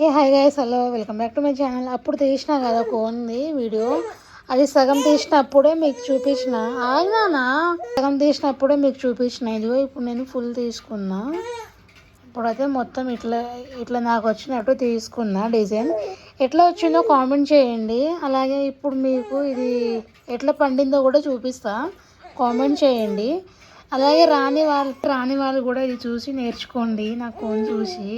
A hi guys, hello, welcome back to my channel. అప్పుడు తీసిన కదా కోన్ది వీడియో, అది సగం తీసినప్పుడే మీకు చూపించిన. ఆగినానా సగం తీసినప్పుడే మీకు చూపించిన. ఇదిగో ఇప్పుడు నేను ఫుల్ తీసుకున్నా. ఇప్పుడైతే మొత్తం ఇట్లా ఇట్లా నాకు వచ్చినట్టు తీసుకున్నా. డిజైన్ ఎట్లా వచ్చిందో కామెంట్ చేయండి. అలాగే ఇప్పుడు మీకు ఇది ఎట్లా పండిందో కూడా చూపిస్తా, కామెంట్ చేయండి. అలాగే రాని వాళ్ళు కూడా ఇది చూసి నేర్చుకోండి. నా కోన్ చూసి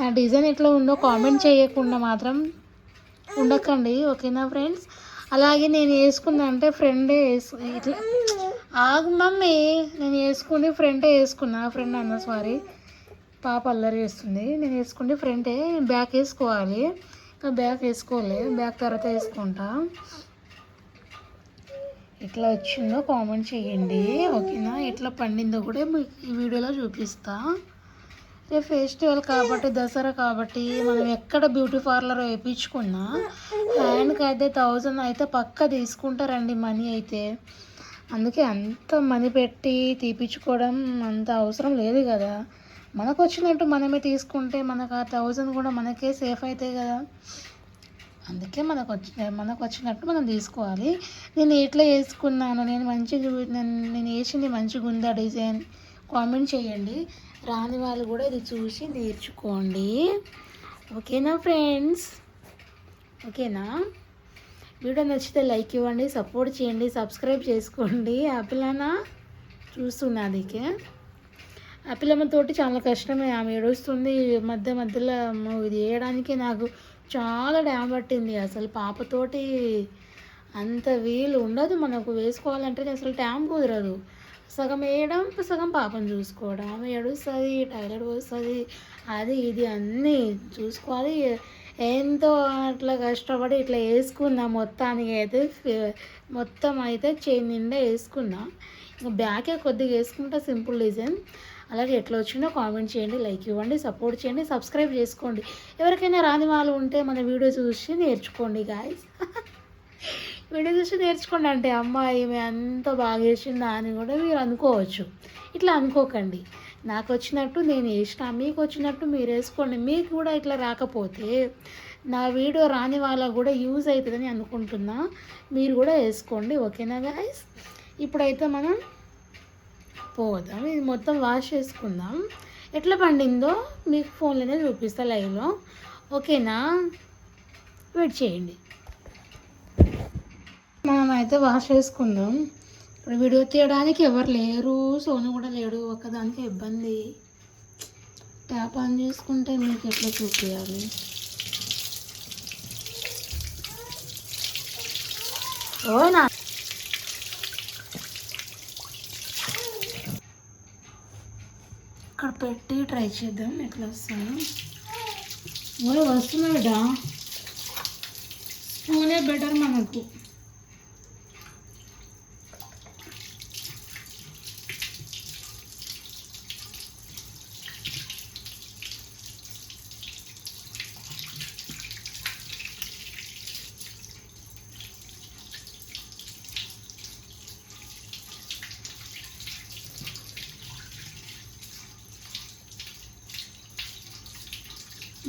నా డిజైన్ ఎట్లా ఉందో కామెంట్ చేయకుండా మాత్రం ఉండకండి, ఓకేనా ఫ్రెండ్స్. అలాగే నేను వేసుకున్నా అంటే ఫ్రెండే ఇట్లా ఆగు మమ్మీ, నేను వేసుకుని ఫ్రంటే వేసుకున్నా. ఫ్రెండ్ అన్న సారీ, పాప అల్లరి చేస్తుంది. నేను వేసుకుంటే ఫ్రంటే, బ్యాక్ వేసుకోవాలి. బ్యాక్ వేసుకోలే, బ్యాక్ తర్వాత వేసుకుంటా. ఎట్లా వచ్చిందో కామెంట్ చేయండి, ఓకేనా. ఎట్లా పండిందో కూడా మీకు ఈ వీడియోలో చూపిస్తా. రేపు ఫెస్టివల్ కాబట్టి, దసరా కాబట్టి మనం ఎక్కడ బ్యూటీ పార్లర్ వేయించుకున్నా హ్యాండ్కి అయితే 1000 అయితే పక్కా తీసుకుంటారండి మనీ అయితే. అందుకే అంత మనీ పెట్టి తీపించుకోవడం అంత అవసరం లేదు కదా. మనకు వచ్చినట్టు మనమే తీసుకుంటే మనకు ఆ 1000 కూడా మనకే సేఫ్ అవుతాయి కదా. అందుకే మనకు వచ్చినట్టు మనం తీసుకోవాలి. నేను ఎట్లా వేసుకున్నాను, నేను వేసింది మంచిగా ఉందా డిజైన్ కామెంట్ చేయండి. రాని వాళ్ళు కూడా ఇది చూసి నేర్చుకోండి, ఓకేనా ఫ్రెండ్స్. ఓకేనా, వీడియో నచ్చితే లైక్ ఇవ్వండి, సపోర్ట్ చేయండి, సబ్స్క్రైబ్ చేసుకోండి. ఆపిల్లనా చూస్తున్నదికే ఆ పిల్లమ్మతోటి చాలా కష్టమే, ఆమె ఏడుస్తుంది మధ్యలో. ఇది వేయడానికి నాకు చాలా టైం పట్టింది. అసలు పాపతోటి అంత వీలు ఉండదు మనకు, వేసుకోవాలంటే అసలు టైం కుదరదు. సగం వేయడం, సగం పాపను చూసుకోవడం. ఆమె ఏడుస్తుంది, టాయిలెట్ పోస్తుంది, అది ఇది అన్నీ చూసుకోవాలి. ఎంతో అట్లా కష్టపడి ఇట్లా వేసుకున్నా. మొత్తానికి అయితే మొత్తం అయితే చేయి నిండా వేసుకున్నా. ఇంకా బ్యాకే కొద్దిగా వేసుకుంటా, సింపుల్ డిజైన్. అలాగే ఎట్లా వచ్చిందో కామెంట్ చేయండి, లైక్ ఇవ్వండి, సపోర్ట్ చేయండి, సబ్స్క్రైబ్ చేసుకోండి. ఎవరికైనా రాని వాళ్ళు ఉంటే మన వీడియో చూసి నేర్చుకోండి గాయస్. వీడియో చూసి నేర్చుకోండి అంటే అమ్మాయి ఈమె అంత బాగా వేసిందా అని కూడా మీరు అనుకోవచ్చు. ఇట్లా అనుకోకండి. నాకు వచ్చినట్టు నేను వేసిన, మీకు వచ్చినట్టు మీరు వేసుకోండి. మీకు కూడా ఇట్లా రాకపోతే నా వీడియో రాని వాళ్ళకు కూడా యూజ్ అవుతుందని అనుకుంటున్నా. మీరు కూడా వేసుకోండి, ఓకేనా గాయస్. ఇప్పుడైతే మనం పోదాం, ఇది మొత్తం వాష్ చేసుకుందాం. ఎట్లా పండిందో మీకు ఫోన్లోనే చూపిస్తా లైవ్లో, ఓకేనా. వెయిట్ చేయండి. మనం అయితే వాష్ చేసుకుందాం. ఇప్పుడు వీడియో తీయడానికి ఎవరు లేరు, సోను కూడా లేడు, ఒక్కదానికి ఇబ్బంది. ట్యాప్ ఆన్ చేసుకుంటే మీకు ఎట్లా చూపించాలి. ఓనా ఇక్కడ పెట్టి ట్రై చేద్దాం ఎట్లా వస్తుందో. వస్తున్నాడా, స్పూనే బెటర్ మనకు.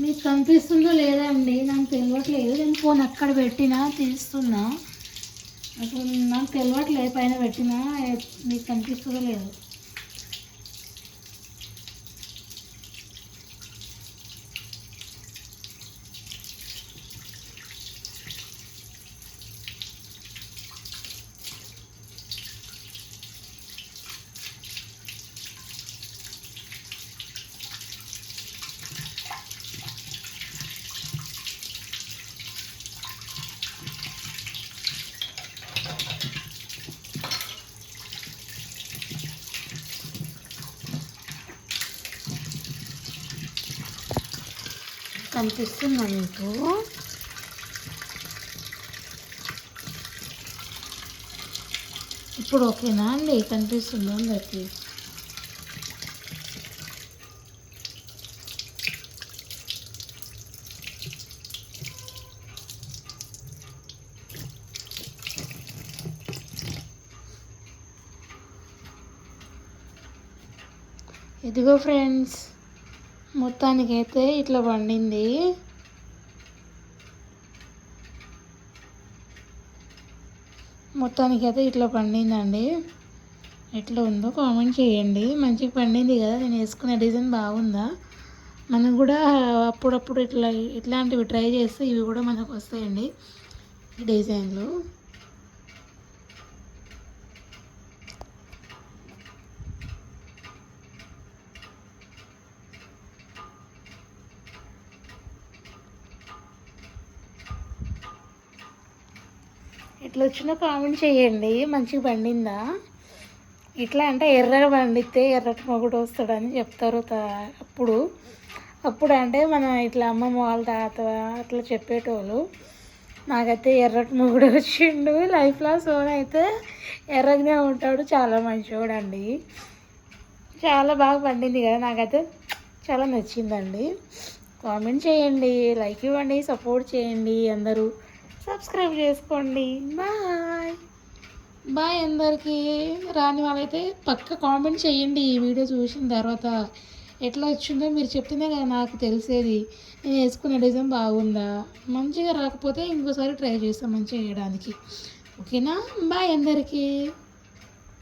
మీకు కనిపిస్తుందో లేదా అండి, నాకు తెలియట్లేదు. నేను ఫోన్ అక్కడ పెట్టినా తీస్తున్నా, అసలు నాకు తెలియట్లేదు. పైన పెట్టినా మీకు కనిపిస్తుందో లేదు. కనిపిస్తుందా మీకు? ఇప్పుడు ఓకేనా అండి, కనిపిస్తుందా అందరికి? ఇదిగో ఫ్రెండ్స్, మొత్తానికైతే ఇట్లా పండింది. మొత్తానికి అయితే ఇట్లా పండిందండి. ఎట్లా ఉందో కామెంట్ చేయండి. మంచిగా పండింది కదా, నేను వేసుకునే డిజైన్ బాగుందా. మనం కూడా అప్పుడప్పుడు ఇట్లాంటివి ట్రై చేస్తే ఇవి కూడా మనకు వస్తాయండి ఈ డిజైన్లు. ఇట్లా వచ్చినా కామెంట్ చేయండి. మంచిగా పండిందా. ఇట్లా అంటే ఎర్రగా పండితే ఎర్రటి మొగుడు వస్తాడని చెప్తారు. అప్పుడు అంటే మన ఇట్లా అమ్మమ్మ వాళ్ళ తాత అట్లా చెప్పేటోళ్ళు. నాకైతే ఎర్రటి మొగుడు వచ్చిండు లైఫ్లో. సోన్ అయితే ఎర్రగానే ఉంటాడు, చాలా మంచివాడు అండి. చాలా బాగా పండింది కదా, నాకైతే చాలా నచ్చిందండి. కామెంట్ చేయండి, లైక్ ఇవ్వండి, సపోర్ట్ చేయండి, అందరూ సబ్స్క్రైబ్ చేసుకోండి. బాయ్ బాయ్ అందరికీ. రాని వాళ్ళైతే పక్క కామెంట్ చేయండి ఈ వీడియో చూసిన తర్వాత. ఎట్లా వచ్చిందో మీరు చెప్తేనే కదా నాకు తెలిసేది, నేను వేసుకునే డిజైన్ బాగుందా. మంచిగా రాకపోతే ఇంకోసారి ట్రై చేస్తాం మంచిగా చేయడానికి. ఓకేనా. బాయ్ అందరికీ.